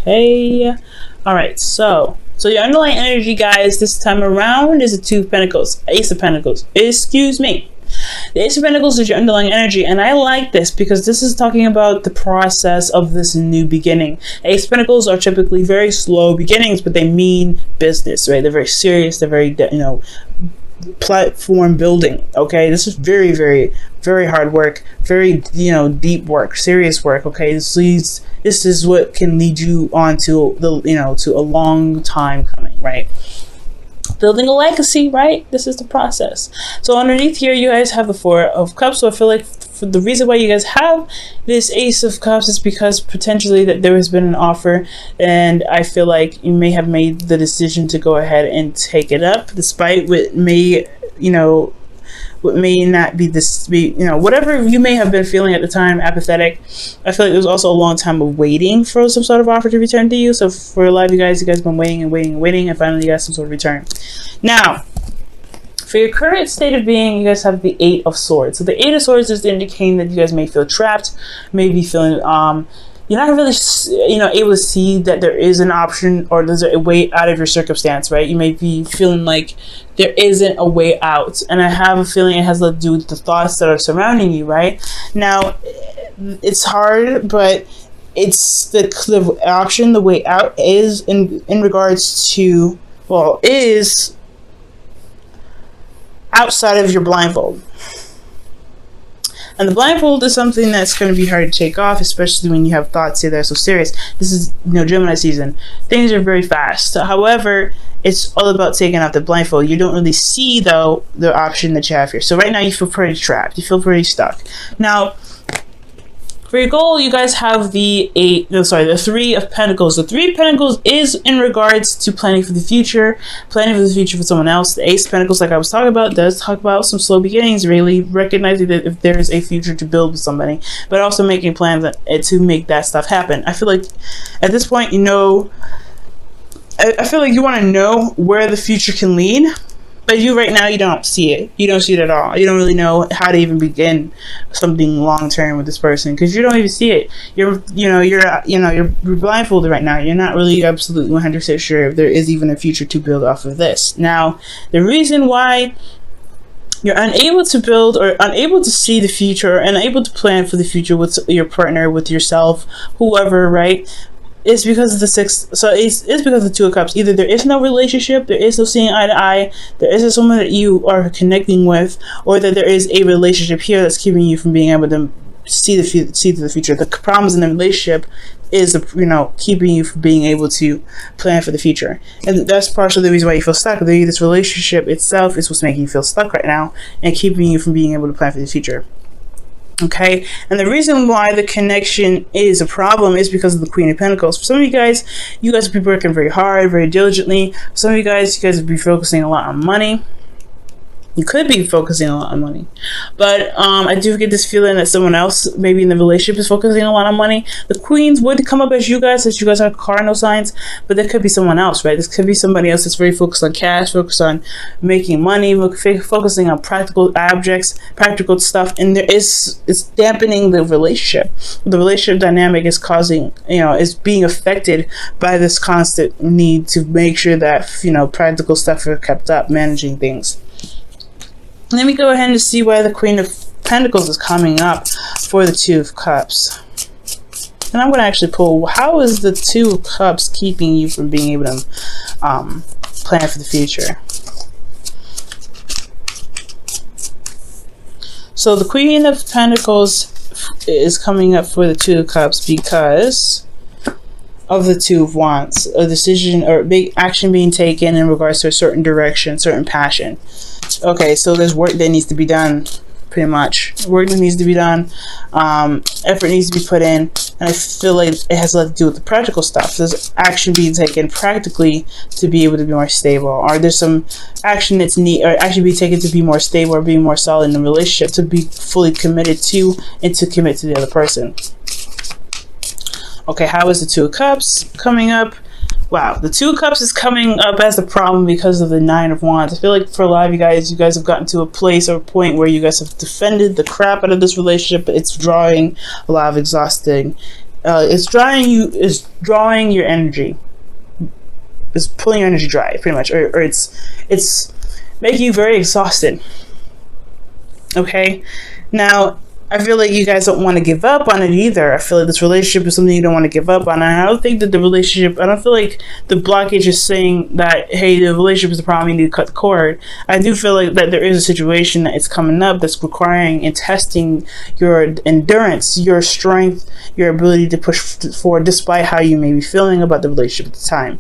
Okay. All right. So your underlying energy, guys, this time around is a Two of Pentacles, Ace of Pentacles. Excuse me. The Ace of Pentacles is your underlying energy, and I like this because this is talking about the process of this new beginning. Ace of Pentacles are typically very slow beginnings, but they mean business, right? They're very serious. They're very, platform building. Okay, this is very, very, very hard work, very, deep work, serious work. Okay, this is what can lead you on to to a long time coming, right? Building a legacy, right? This is the process. So underneath here, you guys have the Four of Cups. So I feel like the reason why you guys have this Ace of Cups is because potentially that there has been an offer, and I feel like you may have made the decision to go ahead and take it up, despite what may, what may not be this, whatever you may have been feeling at the time, apathetic. I feel like there was also a long time of waiting for some sort of offer to return to you. So for a lot of you guys have been waiting and waiting and waiting, and finally you got some sort of return. Now, for your current state of being, you guys have the Eight of Swords. So the Eight of Swords is indicating that you guys may feel trapped, may be feeling you're not really, able to see that there is an option or there's a way out of your circumstance, right? You may be feeling like there isn't a way out. And I have a feeling it has to do with the thoughts that are surrounding you, right? Now, it's hard, but it's the option, the way out is in regards to, is outside of your blindfold. And the blindfold is something that's going to be hard to take off, especially when you have thoughts that are so serious. This is, Gemini season. Things are very fast. However, it's all about taking off the blindfold. You don't really see, though, the option that you have here. So right now you feel pretty trapped. You feel pretty stuck. Now, for your goal, you guys have the Three of Pentacles. The Three of Pentacles is in regards to planning for the future for someone else. The Ace of Pentacles, like I was talking about, does talk about some slow beginnings, really recognizing that if there is a future to build with somebody, but also making plans to make that stuff happen. I feel like at this point, I feel like you want to know where the future can lead. But right now, you don't see it. You don't see it at all. You don't really know how to even begin something long term with this person because you don't even see it. You're blindfolded right now. You're not really absolutely 100% sure if there is even a future to build off of this. Now, the reason why you're unable to build or unable to see the future or unable to plan for the future with your partner, with yourself, whoever, right? It's because of the it's because of the Two of Cups. Either there is no relationship, there is no seeing eye to eye, there isn't someone that you are connecting with, or that there is a relationship here that's keeping you from being able to see to the future. The problems in the relationship is keeping you from being able to plan for the future, and that's partially the reason why you feel stuck. This relationship itself is what's making you feel stuck right now and keeping you from being able to plan for the future. Okay, and the reason why the connection is a problem is because of the Queen of Pentacles. For some of you guys will be working very hard, very diligently. For some of you guys will be focusing a lot on money. You could be focusing a lot on money, but I do get this feeling that someone else, maybe in the relationship, is focusing a lot on money. The Queens would come up as you guys are cardinal signs, but there could be someone else, right? This could be somebody else that's very focused on cash, focused on making money, focusing on practical objects, practical stuff, and it's dampening the relationship. The relationship dynamic is causing, is being affected by this constant need to make sure that practical stuff are kept up, managing things. Let me go ahead and see why the Queen of Pentacles is coming up for the Two of Cups. And I'm going to actually pull, how is the Two of Cups keeping you from being able to plan for the future? So the Queen of Pentacles is coming up for the Two of Cups because of the Two of Wands, a decision or big action being taken in regards to a certain direction, certain passion. Okay, so there's work that needs to be done, pretty much. Work that needs to be done, effort needs to be put in, and I feel like it has a lot to do with the practical stuff. There's action being taken practically to be able to be more stable, or there's some action that's action being taken to be more stable or be more solid in the relationship, to be fully committed to and to commit to the other person. Okay, how is the Two of Cups coming up? Wow, the Two of Cups is coming up as a problem because of the Nine of Wands. I feel like for a lot of you guys have gotten to a place or a point where you guys have defended the crap out of this relationship, but it's drawing a lot of exhausting It's drawing your energy. It's pulling your energy dry, pretty much, or it's making you very exhausted. Okay, now I feel like you guys don't want to give up on it either. I feel like this relationship is something you don't want to give up on. And I don't think that I don't feel like the blockage is saying that, hey, the relationship is the problem, you need to cut the cord. I do feel like that there is a situation that is coming up that's requiring and testing your endurance, your strength, your ability to push forward despite how you may be feeling about the relationship at the time.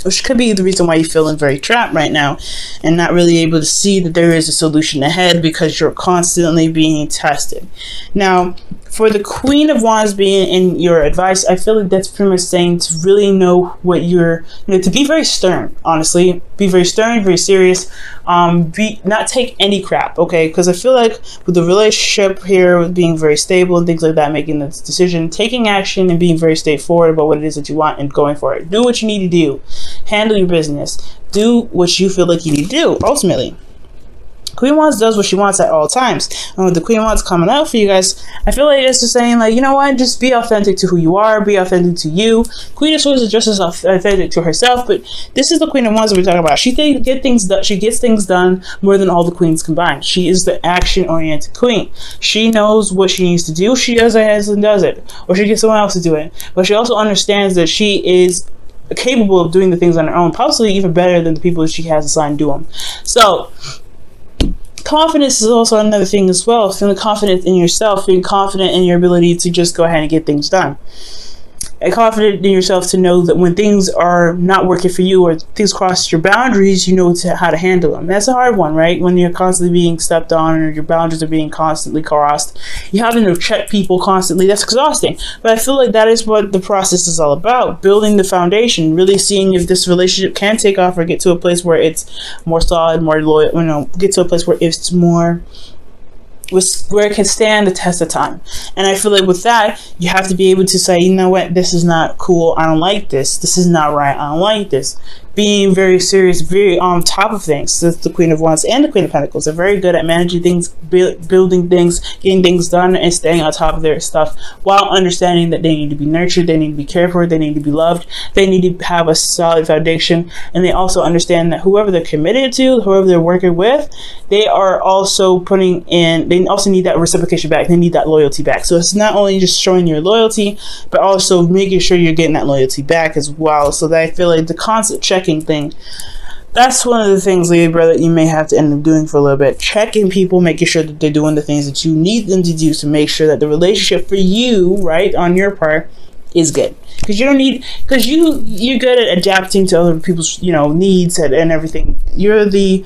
Which could be the reason why you're feeling very trapped right now and not really able to see that there is a solution ahead, because you're constantly being tested. Now, for the Queen of Wands being in your advice, I feel like that's pretty much saying to really know what to be very stern, honestly. Be very stern, very serious. Not take any crap, okay? Because I feel like with the relationship here, with being very stable and things like that, making this decision, taking action and being very straightforward about what it is that you want and going for it. Do what you need to do. Handle your business. Do what you feel like you need to do, ultimately. Queen of Wands does what she wants at all times. And with the Queen of Wands coming out for you guys, I feel like it's just saying, like, you know what, just be authentic to who you are, be authentic to you. Queen of Swords is just as authentic to herself, but this is the Queen of Wands that we're talking about. She gets things done more than all the queens combined. She is the action-oriented queen. She knows what she needs to do. She does it and does it, or she gets someone else to do it. But she also understands that she is capable of doing the things on her own, possibly even better than the people that she has assigned to them. So confidence is also another thing as well. Feeling confident in yourself, feeling confident in your ability to just go ahead and get things done. And confident in yourself to know that when things are not working for you or things cross your boundaries, you know how to handle them. That's a hard one, right? When you're constantly being stepped on or your boundaries are being constantly crossed, you having to check people constantly. That's exhausting. But I feel like that is what the process is all about. Building the foundation, really seeing if this relationship can take off or get to a place where it's more solid, more loyal, get to a place where it's more, where it can stand the test of time. And I feel like with that, you have to be able to say, you know what, this is not cool, I don't like this is not right, I don't like this. Being very serious, very on top of things. That's the Queen of Wands and the Queen of Pentacles. They're very good at managing things, building things, getting things done, and staying on top of their stuff while understanding that they need to be nurtured, they need to be cared for, they need to be loved, they need to have a solid foundation, and they also understand that whoever they're committed to, whoever they're working with, they are also they also need that reciprocation back, they need that loyalty back. So it's not only just showing your loyalty, but also making sure you're getting that loyalty back as well. So that I feel like the constant checking thing, that's one of the things, Libra, that you may have to end up doing for a little bit. Checking people, making sure that they're doing the things that you need them to do to make sure that the relationship for you, right, on your part, is good. Because you're good at adapting to other people's needs and everything. You're the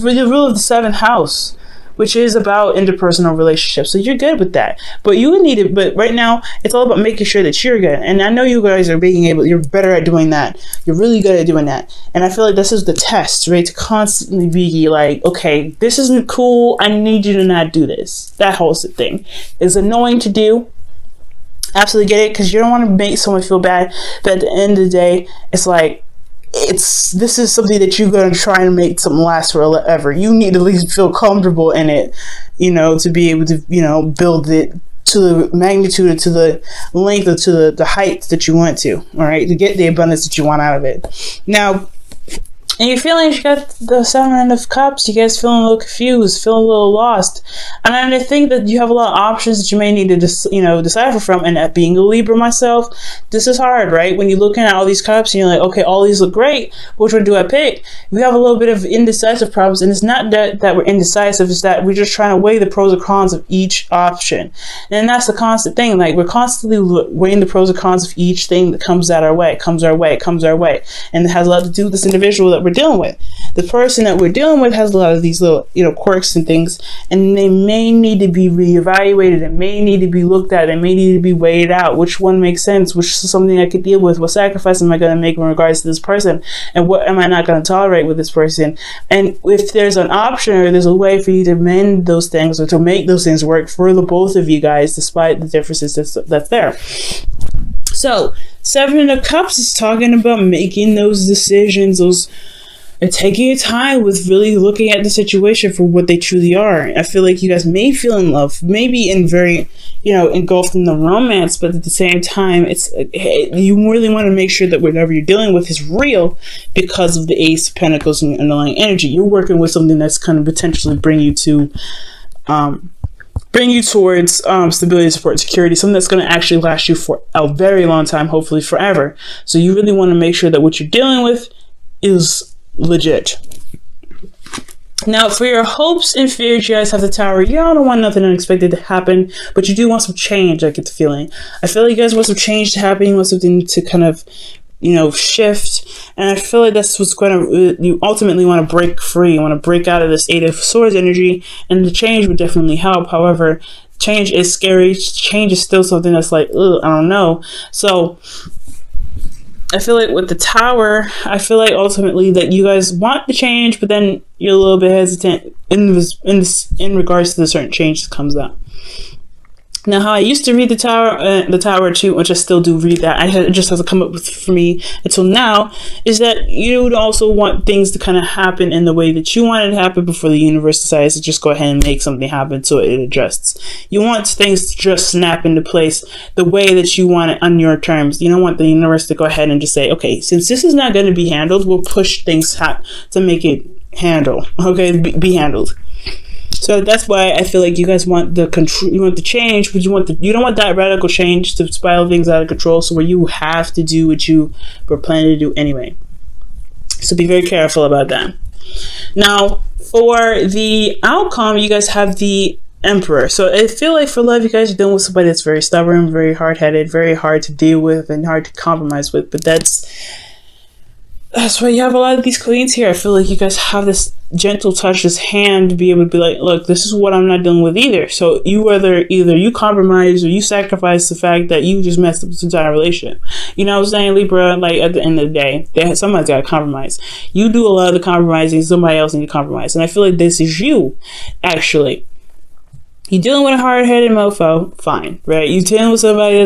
rule of the 7th house, which is about interpersonal relationships. So you're good with that. But but right now, it's all about making sure that you're good. And I know you guys are you're better at doing that. You're really good at doing that. And I feel like this is the test, right? To constantly be like, okay, this isn't cool, I need you to not do this. That whole thing is annoying to do. Absolutely get it, because you don't want to make someone feel bad. But at the end of the day, it's like, this is something that you're going to try and make something last forever. You need to at least feel comfortable in it, to be able to, build it to the magnitude or to the length or to the height that you want to, all right, to get the abundance that you want out of it. Now, and you're feeling, you got the 7 of Cups, you guys feeling a little confused, feeling a little lost. And I think that you have a lot of options that you may need to decipher from. And at being a Libra myself, this is hard, right? When you're looking at all these cups and you're like, okay, all these look great, which one do I pick? We have a little bit of indecisive problems, and it's not that we're indecisive, it's that we're just trying to weigh the pros and cons of each option. And that's the constant thing, like we're constantly weighing the pros and cons of each thing that comes our way. And it has a lot to do with this individual that we're dealing with. The person that we're dealing with has a lot of these little quirks and things, and they may need to be reevaluated, it may need to be looked at, it may need to be weighed out. Which one makes sense? Which is something I could deal with? What sacrifice am I going to make in regards to this person, and what am I not going to tolerate with this person? And if there's an option or there's a way for you to mend those things or to make those things work for the both of you guys, despite the differences that's there. So 7 of Cups is talking about making those decisions, those and taking your time with really looking at the situation for what they truly are. I feel like you guys may feel in love, maybe in very, engulfed in the romance, but at the same time, it's you really want to make sure that whatever you're dealing with is real because of the Ace of Pentacles and underlying energy. You're working with something that's going to potentially bring you towards stability, support, and security, something that's going to actually last you for a very long time, hopefully forever. So you really want to make sure that what you're dealing with is legit. Now, for your hopes and fears, you guys have the Tower. Y'all don't want nothing unexpected to happen, but you do want some change, I get the feeling. I feel like you guys want some change to happen. You want something to kind of, shift. And I feel like that's what's going to, you ultimately want to break free. You want to break out of this Eight of Swords energy, and the change would definitely help. However, change is scary. Change is still something that's like, ugh, I don't know. So I feel like with the Tower, I feel like ultimately that you guys want the change, but then you're a little bit hesitant in regards to the certain change that comes up. Now, how I used to read the Tower too, which I still do read that, it just hasn't come up with for me until now, is that you would also want things to kind of happen in the way that you want it to happen before the universe decides to just go ahead and make something happen so it adjusts. You want things to just snap into place the way that you want it on your terms. You don't want the universe to go ahead and just say, okay, since this is not going to be handled, we'll push things to make it be handled. So that's why I feel like you guys want the control, you want the change, but you don't want that radical change to spiral things out of control, so where you have to do what you were planning to do anyway. So be very careful about that. Now, for the outcome, you guys have the Emperor. So I feel like for love, you guys are dealing with somebody that's very stubborn, very hard-headed, very hard to deal with, and hard to compromise with. But that's why you have a lot of these queens here. I feel like you guys have this gentle touch, this hand to be able to be like, look, this is what I'm not dealing with either. So you either you compromise or you sacrifice the fact that you just messed up this entire relationship. You know what I'm saying, Libra? Like, at the end of the day, somebody's got to compromise. You do a lot of the compromising, somebody else needs to compromise. And I feel like this is you, actually. You're dealing with a hard-headed mofo, fine, right? You're dealing with somebody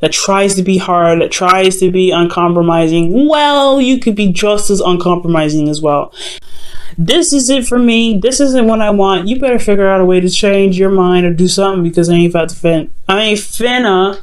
that tries to be hard, that tries to be uncompromising. Well, you could be just as uncompromising as well. This is it for me. This isn't what I want. You better figure out a way to change your mind or do something, because I ain't finna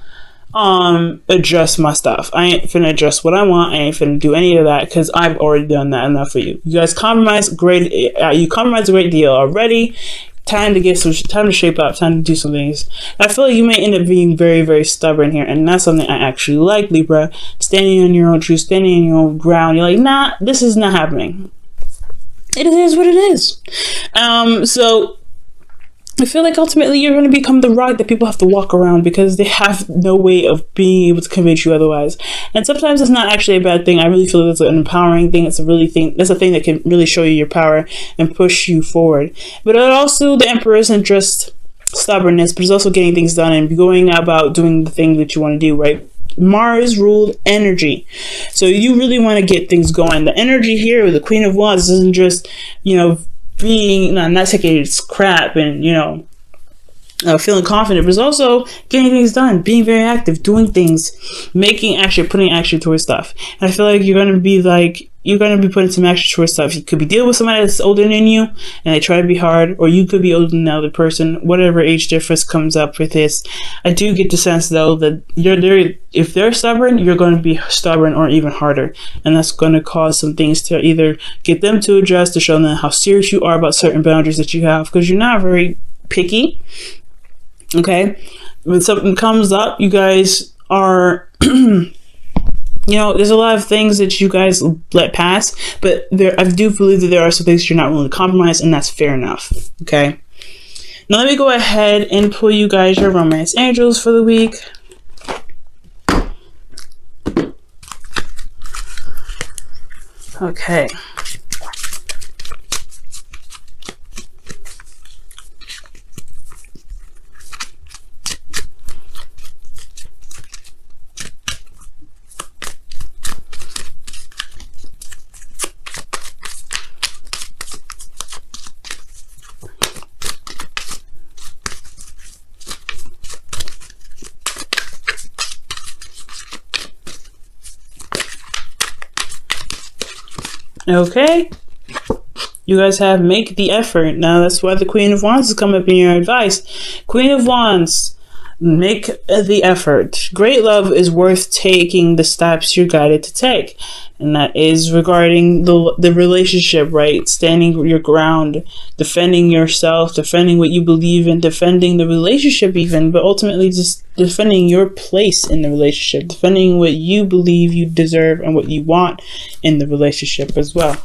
adjust my stuff. I ain't finna adjust what I want. I ain't finna do any of that, because I've already done that enough for you. You guys compromise great. You compromise a great deal already. Time to shape up, time to do some things. I feel like you may end up being very, very stubborn here, and that's something I actually like, Libra. Standing on your own truth, standing on your own ground. You're like, nah, this is not happening. It is what it is. So I feel like ultimately you're going to become the rock that people have to walk around, because they have no way of being able to convince you otherwise. And sometimes it's not actually a bad thing. I really feel that's an empowering thing. That's a thing that can really show you your power and push you forward. But also, the Emperor isn't just stubbornness, but it's also getting things done and going about doing the thing that you want to do, right? Mars ruled energy. So you really want to get things going. The energy here with the Queen of Wands isn't just, being not taking its crap and feeling confident, but it's also getting things done, being very active, doing things, putting action towards stuff. And I feel like you're going to be putting some action towards stuff. You could be dealing with somebody that's older than you and they try to be hard, or you could be older than the other person. Whatever age difference comes up with this, I do get the sense though that if they're stubborn, you're going to be stubborn or even harder, and that's going to cause some things to either get them to adjust, to show them how serious you are about certain boundaries that you have, because you're not very picky. Okay, when something comes up, you guys are there's a lot of things that you guys let pass, but I do believe that there are some things you're not willing to compromise, and that's fair enough. Okay, now let me go ahead and pull you guys your romance angels for the week. Okay. Okay? You guys have make the effort. Now that's why the Queen of Wands has come up in your advice. Queen of Wands, make the effort. Great love is worth taking the steps you're guided to take. And that is regarding the relationship, right? Standing your ground, defending yourself, defending what you believe in, defending the relationship even, but ultimately just defending your place in the relationship, defending what you believe you deserve and what you want in the relationship as well.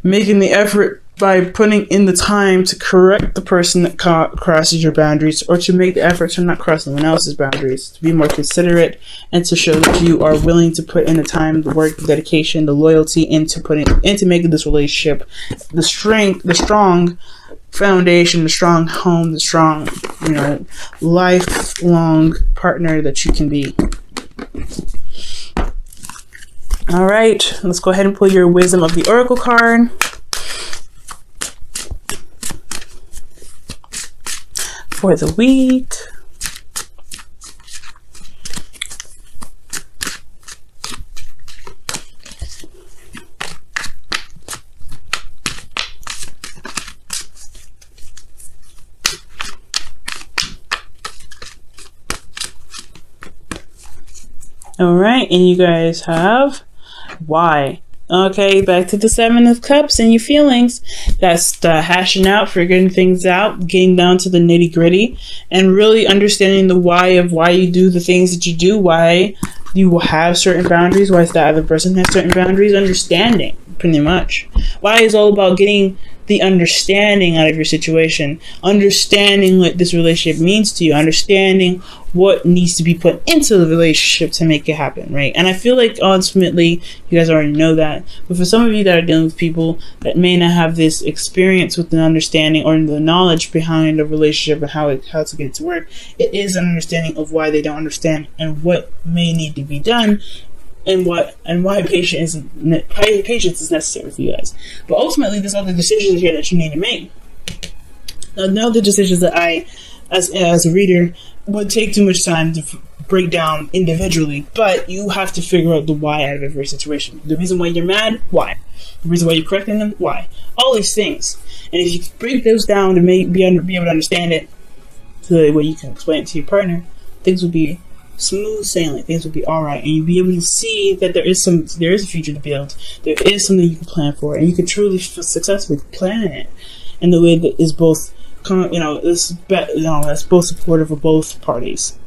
Making the effort by putting in the time to correct the person that crosses your boundaries, or to make the effort to not cross someone else's boundaries, to be more considerate, and to show that you are willing to put in the time, the work, the dedication, the loyalty into making this relationship the strong foundation, the strong home, the strong, lifelong partner that you can be. All right, let's go ahead and pull your Wisdom of the Oracle card. For the week. All right, and you guys have why. Okay, back to the Seven of Cups and your feelings. That's the hashing out, figuring things out, getting down to the nitty gritty, and really understanding the why of why you do the things that you do, why you have certain boundaries, why the other person has certain boundaries, understanding, pretty much. Why is all about getting the understanding out of your situation, understanding what this relationship means to you, understanding what needs to be put into the relationship to make it happen, right? And I feel like ultimately you guys already know that, but for some of you that are dealing with people that may not have this experience with the understanding or the knowledge behind a relationship and how to get it to work, it is an understanding of why they don't understand and what may need to be done, and why patience is necessary for you guys. But ultimately, there's other decisions here that you need to make. Now the decisions that I, as a reader, would take too much time to break down individually, but you have to figure out the why out of every situation. The reason why you're mad, why? The reason why you're correcting them, why? All these things. And if you break those down to be able to understand it, so that way you can explain it to your partner, things will be smooth sailing, things will be alright, and you'll be able to see that there is a future to build, there is something you can plan for, and you can truly successfully plan it in the way that is both, that's both supportive of both parties.